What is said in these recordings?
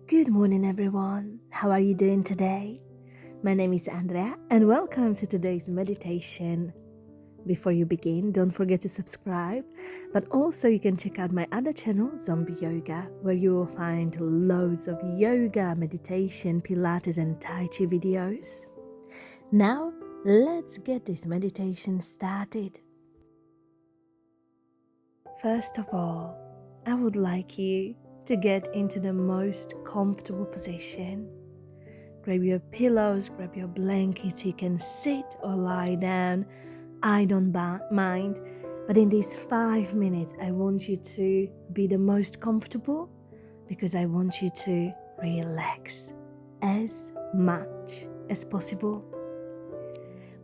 Good morning, everyone. How are you doing today? My name is Andrea, and welcome to today's meditation. Before you begin, don't forget to subscribe, but also you can check out my other channel, Zombie Yoga, where you will find loads of yoga, meditation, Pilates, and Tai Chi videos. Now, let's get this meditation started. First of all, I would like you to get into the most comfortable position. Grab your pillows, grab your blankets. You can sit or lie down. I don't mind. But in these 5 minutes, I want you to be the most comfortable because I want you to relax as much as possible.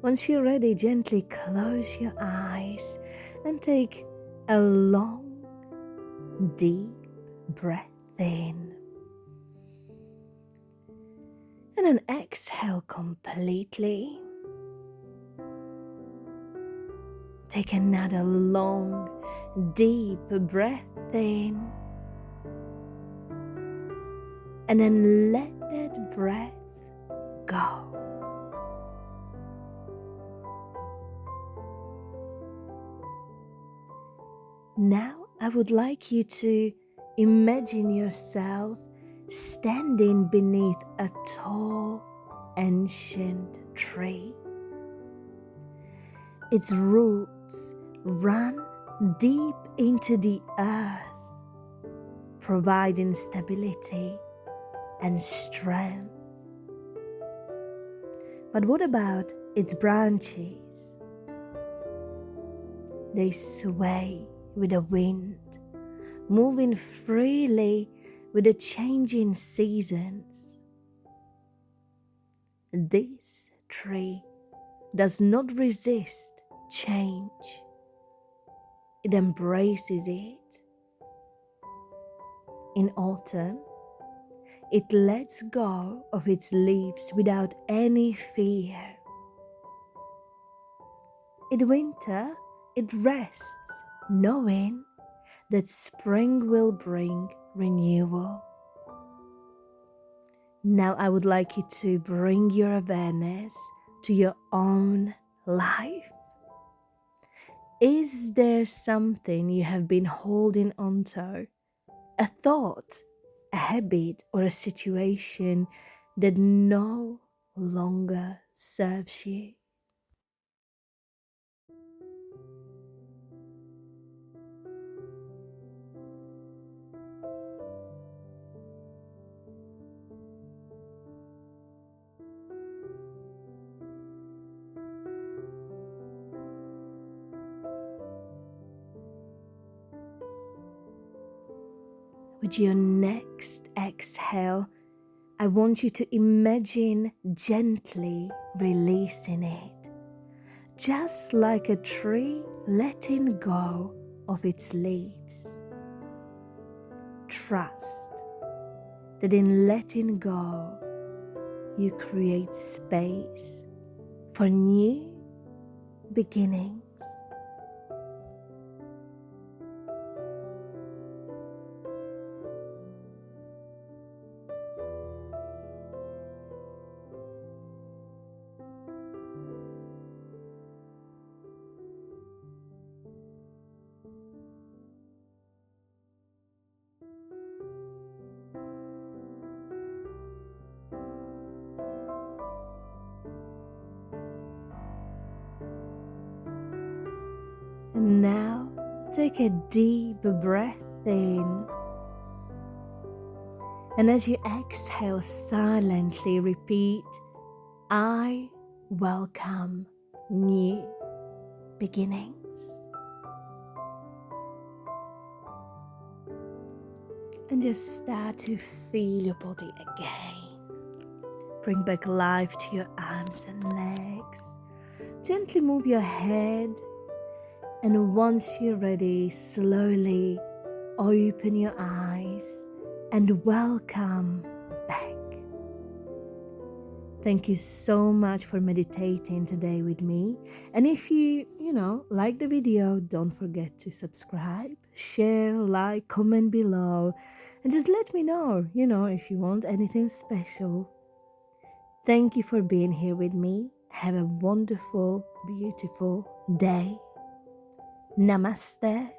Once you're ready, gently close your eyes and take a long, deep breath in. And then exhale completely. Take another long, deep breath in. And then let that breath go. Now I would like you to imagine yourself standing beneath a tall, ancient tree. Its roots run deep into the earth, providing stability and strength. But what about its branches? They sway with the wind, moving freely with the changing seasons. This tree does not resist change. It embraces it. In autumn, it lets go of its leaves without any fear. In winter, it rests, knowing that spring will bring renewal. Now I would like you to bring your awareness to your own life. Is there something you have been holding on to? A thought, a habit, or a situation that no longer serves you? With your next exhale, I want you to imagine gently releasing it, just like a tree letting go of its leaves. Trust that in letting go, you create space for new beginnings. And now take a deep breath in. And as you exhale, silently repeat, I welcome new beginnings. And just start to feel your body again. Bring back life to your arms and legs. Gently move your head. And once you're ready, slowly open your eyes and welcome back. Thank you so much for meditating today with me. And if you like the video, don't forget to subscribe, share, like, comment below. And just let me know, if you want anything special. Thank you for being here with me. Have a wonderful, beautiful day. Namaste.